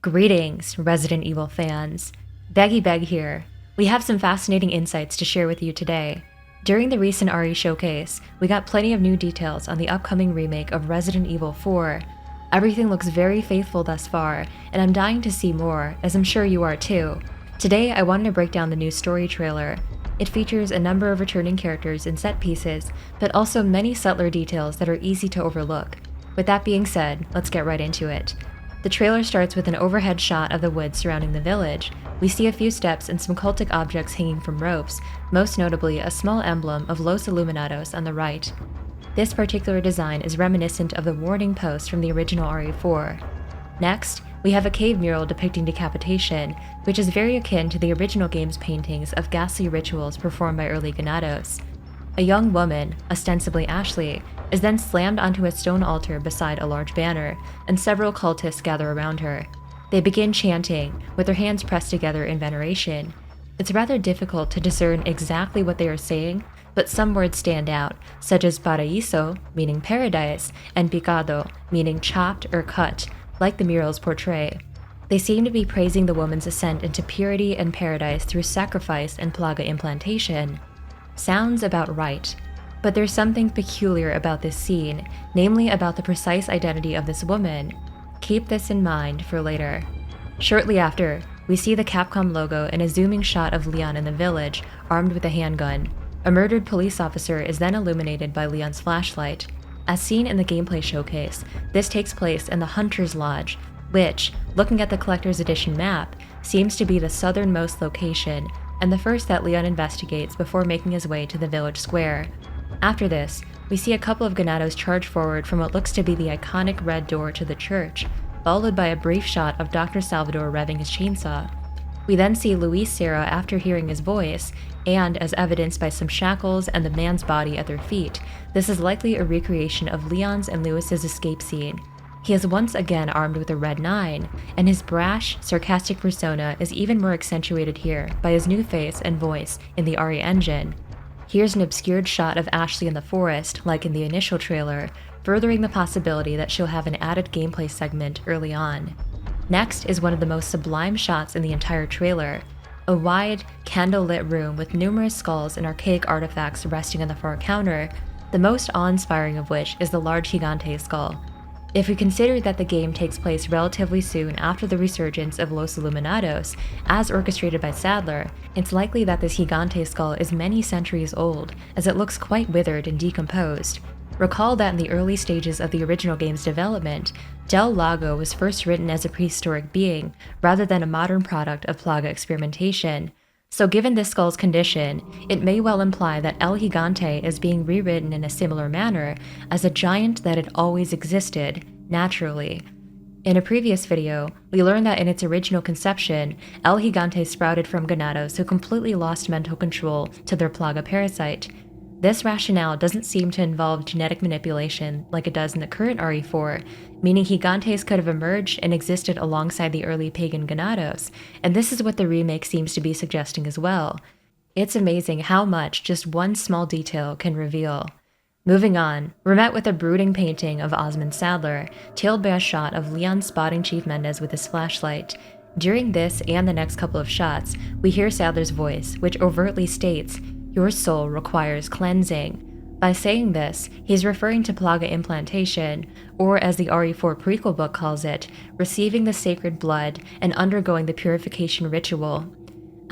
Greetings, Resident Evil fans. Beggy Beg here. We have some fascinating insights to share with you today. During the recent RE showcase, we got plenty of new details on the upcoming remake of Resident Evil 4. Everything looks very faithful thus far, and I'm dying to see more, as I'm sure you are too. Today, I wanted to break down the new story trailer. It features a number of returning characters and set pieces, but also many subtler details that are easy to overlook. With that being said, let's get right into it. The trailer starts with an overhead shot of the woods surrounding the village. We see a few steps and some cultic objects hanging from ropes, most notably a small emblem of Los Illuminados on the right. This particular design is reminiscent of the warning post from the original RE4. Next, we have a cave mural depicting decapitation, which is very akin to the original game's paintings of ghastly rituals performed by early Ganados. A young woman, ostensibly Ashley, is then slammed onto a stone altar beside a large banner, and several cultists gather around her. They begin chanting, with their hands pressed together in veneration. It's rather difficult to discern exactly what they are saying, but some words stand out, such as paraíso, meaning paradise, and picado, meaning chopped or cut, like the murals portray. They seem to be praising the woman's ascent into purity and paradise through sacrifice and plaga implantation. Sounds about right. But there's something peculiar about this scene, namely about the precise identity of this woman. Keep this in mind for later. Shortly after, we see the Capcom logo and a zooming shot of Leon in the village, armed with a handgun. A murdered police officer is then illuminated by Leon's flashlight. As seen in the gameplay showcase, this takes place in the Hunter's Lodge, which, looking at the Collector's Edition map, seems to be the southernmost location, and the first that Leon investigates before making his way to the village square. After this, we see a couple of Ganados charge forward from what looks to be the iconic red door to the church, followed by a brief shot of Dr. Salvador revving his chainsaw. We then see Luis Serra after hearing his voice, and as evidenced by some shackles and the man's body at their feet, this is likely a recreation of Leon's and Luis's escape scene. He is once again armed with a red 9, and his brash, sarcastic persona is even more accentuated here by his new face and voice in the RE engine. Here's an obscured shot of Ashley in the forest, like in the initial trailer, furthering the possibility that she'll have an added gameplay segment early on. Next is one of the most sublime shots in the entire trailer, a wide, candle-lit room with numerous skulls and archaic artifacts resting on the far counter, the most awe-inspiring of which is the large Gigante skull. If we consider that the game takes place relatively soon after the resurgence of Los Illuminados, as orchestrated by Sadler, it's likely that this Gigante skull is many centuries old, as it looks quite withered and decomposed. Recall that in the early stages of the original game's development, Del Lago was first written as a prehistoric being, rather than a modern product of plaga experimentation. So given this skull's condition, it may well imply that El Gigante is being rewritten in a similar manner as a giant that had always existed, naturally. In a previous video, we learned that in its original conception, El Gigante sprouted from Ganados who completely lost mental control to their plaga parasite. This rationale doesn't seem to involve genetic manipulation like it does in the current RE4, meaning Gigantes could have emerged and existed alongside the early pagan Ganados, and this is what the remake seems to be suggesting as well. It's amazing how much just one small detail can reveal. Moving on, we're met with a brooding painting of Osmond Sadler, tailed by a shot of Leon spotting Chief Mendez with his flashlight. During this and the next couple of shots, we hear Sadler's voice, which overtly states, "Your soul requires cleansing." By saying this, he's referring to plaga implantation, or as the RE4 prequel book calls it, receiving the sacred blood and undergoing the purification ritual.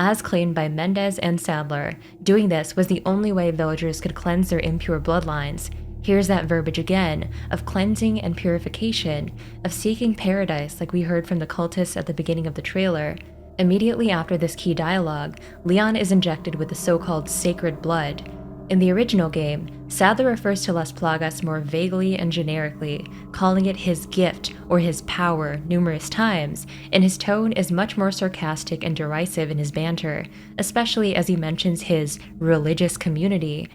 As claimed by Mendez and Sadler, doing this was the only way villagers could cleanse their impure bloodlines. Here's that verbiage again, of cleansing and purification, of seeking paradise like we heard from the cultists at the beginning of the trailer. Immediately after this key dialogue, Leon is injected with the so-called sacred blood. In the original game, Sadler refers to Las Plagas more vaguely and generically, calling it his gift or his power numerous times, and his tone is much more sarcastic and derisive in his banter, especially as he mentions his religious community.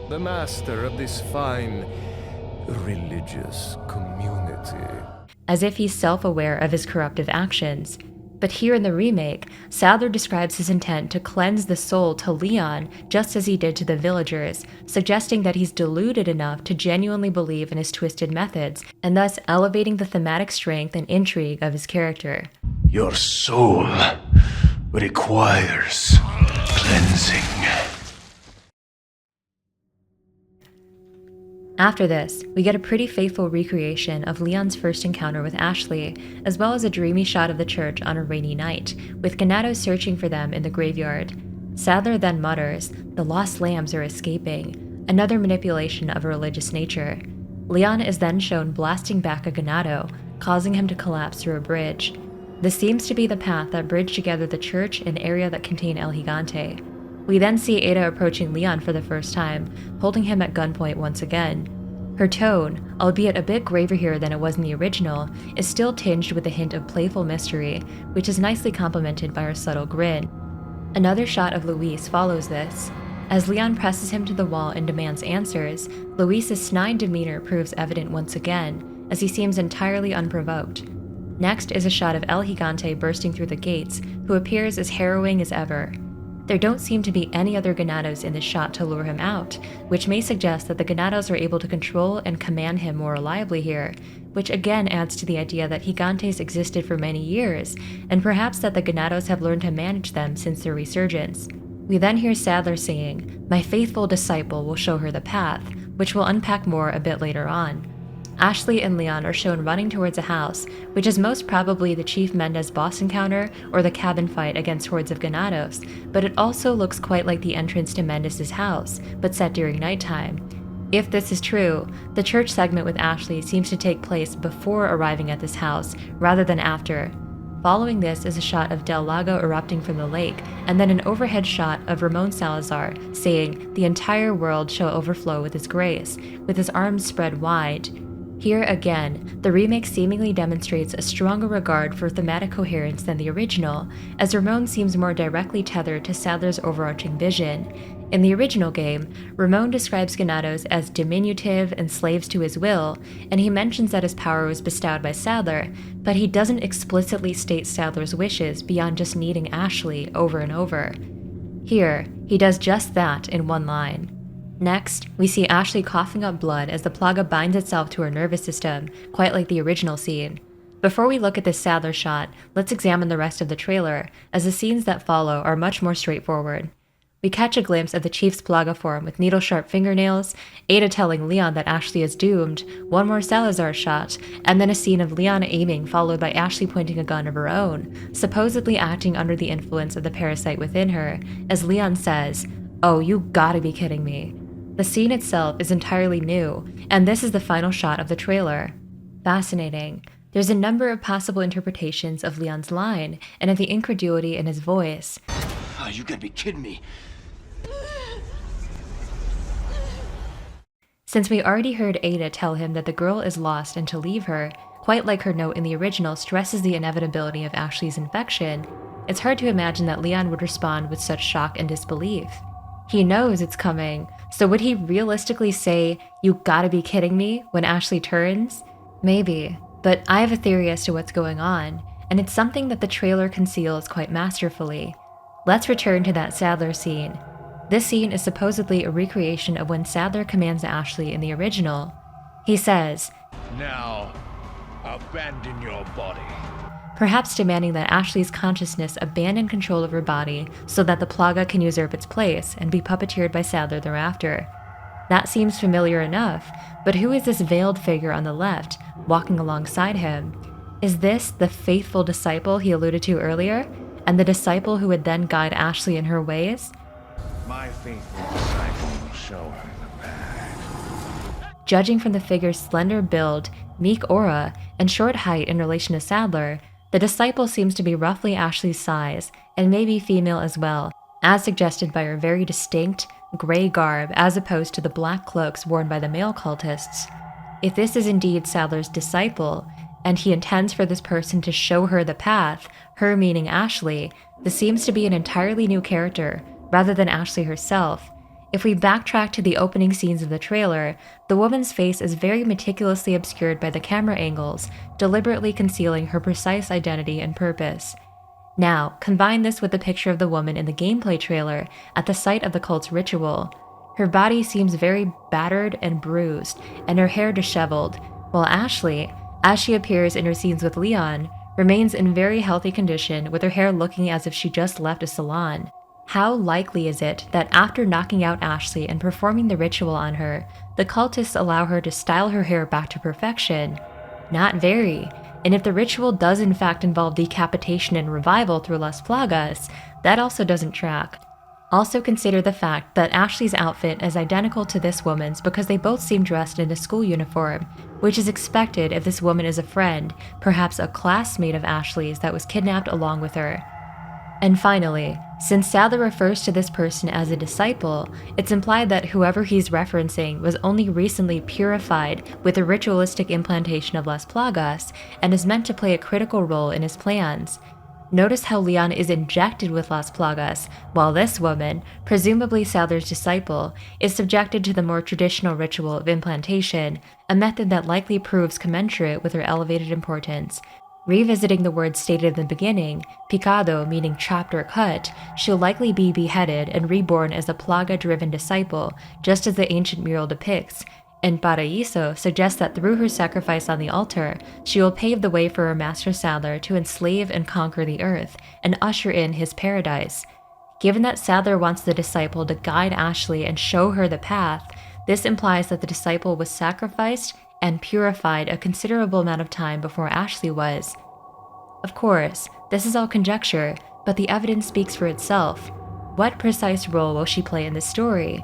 The master of this fine religious community. As if he's self-aware of his corruptive actions. But here in the remake, Sadler describes his intent to cleanse the soul to Leon just as he did to the villagers, suggesting that he's deluded enough to genuinely believe in his twisted methods, and thus elevating the thematic strength and intrigue of his character. Your soul requires cleansing. After this, we get a pretty faithful recreation of Leon's first encounter with Ashley, as well as a dreamy shot of the church on a rainy night, with Ganados searching for them in the graveyard. Sadler then mutters, "The lost lambs are escaping," another manipulation of a religious nature. Leon is then shown blasting back a Ganado, causing him to collapse through a bridge. This seems to be the path that bridged together the church and area that contained El Gigante. We then see Ada approaching Leon for the first time, holding him at gunpoint once again. Her tone, albeit a bit graver here than it was in the original, is still tinged with a hint of playful mystery, which is nicely complemented by her subtle grin. Another shot of Luis follows this. As Leon presses him to the wall and demands answers, Luis's snide demeanor proves evident once again, as he seems entirely unprovoked. Next is a shot of El Gigante bursting through the gates, who appears as harrowing as ever. There don't seem to be any other Ganados in this shot to lure him out, which may suggest that the Ganados are able to control and command him more reliably here, which again adds to the idea that Gigantes existed for many years, and perhaps that the Ganados have learned to manage them since their resurgence. We then hear Sadler saying, "My faithful disciple will show her the path," which we'll unpack more a bit later on. Ashley and Leon are shown running towards a house, which is most probably the Chief Mendez boss encounter or the cabin fight against hordes of Ganados, but it also looks quite like the entrance to Mendez's house, but set during nighttime. If this is true, the church segment with Ashley seems to take place before arriving at this house, rather than after. Following this is a shot of Del Lago erupting from the lake, and then an overhead shot of Ramon Salazar saying, "The entire world shall overflow with his grace," with his arms spread wide. Here again, the remake seemingly demonstrates a stronger regard for thematic coherence than the original, as Ramon seems more directly tethered to Sadler's overarching vision. In the original game, Ramon describes Ganados as diminutive and slaves to his will, and he mentions that his power was bestowed by Sadler, but he doesn't explicitly state Sadler's wishes beyond just needing Ashley over and over. Here, he does just that in one line. Next, we see Ashley coughing up blood as the plaga binds itself to her nervous system, quite like the original scene. Before we look at this Sadler shot, let's examine the rest of the trailer, as the scenes that follow are much more straightforward. We catch a glimpse of the Chief's plaga form with needle-sharp fingernails, Ada telling Leon that Ashley is doomed, one more Salazar shot, and then a scene of Leon aiming followed by Ashley pointing a gun of her own, supposedly acting under the influence of the parasite within her, as Leon says, "Oh, you gotta be kidding me." The scene itself is entirely new, and this is the final shot of the trailer. Fascinating. There's a number of possible interpretations of Leon's line, and of the incredulity in his voice. Oh, you gotta be kidding me. Since we already heard Ada tell him that the girl is lost and to leave her, quite like her note in the original stresses the inevitability of Ashley's infection, it's hard to imagine that Leon would respond with such shock and disbelief. He knows it's coming, so would he realistically say, "You gotta be kidding me," when Ashley turns? Maybe, but I have a theory as to what's going on, and it's something that the trailer conceals quite masterfully. Let's return to that Sadler scene. This scene is supposedly a recreation of when Sadler commands Ashley in the original. He says, "Now, abandon your body." Perhaps demanding that Ashley's consciousness abandon control of her body so that the plaga can usurp its place and be puppeteered by Sadler thereafter. That seems familiar enough, but who is this veiled figure on the left, walking alongside him? Is this the faithful disciple he alluded to earlier, and the disciple who would then guide Ashley in her ways? My faithful disciple will show her the path. Judging from the figure's slender build, meek aura, and short height in relation to Sadler, the disciple seems to be roughly Ashley's size, and maybe female as well, as suggested by her very distinct, gray garb as opposed to the black cloaks worn by the male cultists. If this is indeed Sadler's disciple, and he intends for this person to show her the path, her meaning Ashley, this seems to be an entirely new character, rather than Ashley herself. If we backtrack to the opening scenes of the trailer, the woman's face is very meticulously obscured by the camera angles, deliberately concealing her precise identity and purpose. Now, combine this with the picture of the woman in the gameplay trailer at the site of the cult's ritual. Her body seems very battered and bruised, and her hair disheveled, while Ashley, as she appears in her scenes with Leon, remains in very healthy condition with her hair looking as if she just left a salon. How likely is it that after knocking out Ashley and performing the ritual on her, the cultists allow her to style her hair back to perfection? Not very. And if the ritual does in fact involve decapitation and revival through Las Plagas, that also doesn't track. Also consider the fact that Ashley's outfit is identical to this woman's because they both seem dressed in a school uniform, which is expected if this woman is a friend, perhaps a classmate of Ashley's that was kidnapped along with her. And finally, since Sadler refers to this person as a disciple, it's implied that whoever he's referencing was only recently purified with the ritualistic implantation of Las Plagas and is meant to play a critical role in his plans. Notice how Leon is injected with Las Plagas, while this woman, presumably Sadler's disciple, is subjected to the more traditional ritual of implantation, a method that likely proves commensurate with her elevated importance. Revisiting the words stated in the beginning, picado meaning chopped or cut, she'll likely be beheaded and reborn as a plaga-driven disciple, just as the ancient mural depicts, and Paraíso suggests that through her sacrifice on the altar, she will pave the way for her master Sadler to enslave and conquer the earth, and usher in his paradise. Given that Sadler wants the disciple to guide Ashley and show her the path, this implies that the disciple was sacrificed and purified a considerable amount of time before Ashley was. Of course, this is all conjecture, but the evidence speaks for itself. What precise role will she play in this story?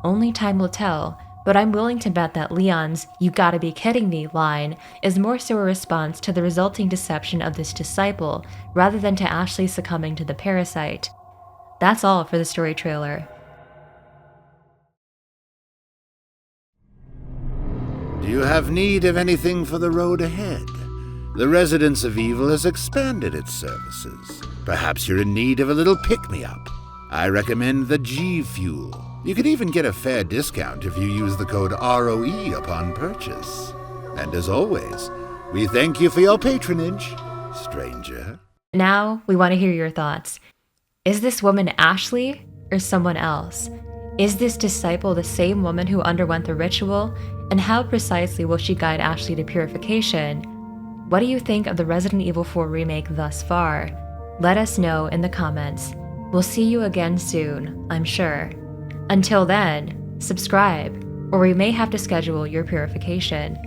Only time will tell, but I'm willing to bet that Leon's "you gotta be kidding me" line is more so a response to the resulting deception of this disciple, rather than to Ashley succumbing to the parasite. That's all for the story trailer. Do you have need of anything for the road ahead? The Residence of Evil has expanded its services. Perhaps you're in need of a little pick-me-up. I recommend the G Fuel. You can even get a fair discount if you use the code ROE upon purchase. And as always, we thank you for your patronage, stranger. Now, we want to hear your thoughts. Is this woman Ashley or someone else? Is this disciple the same woman who underwent the ritual? And how precisely will she guide Ashley to purification? What do you think of the Resident Evil 4 remake thus far? Let us know in the comments. We'll see you again soon, I'm sure. Until then, subscribe, or we may have to schedule your purification.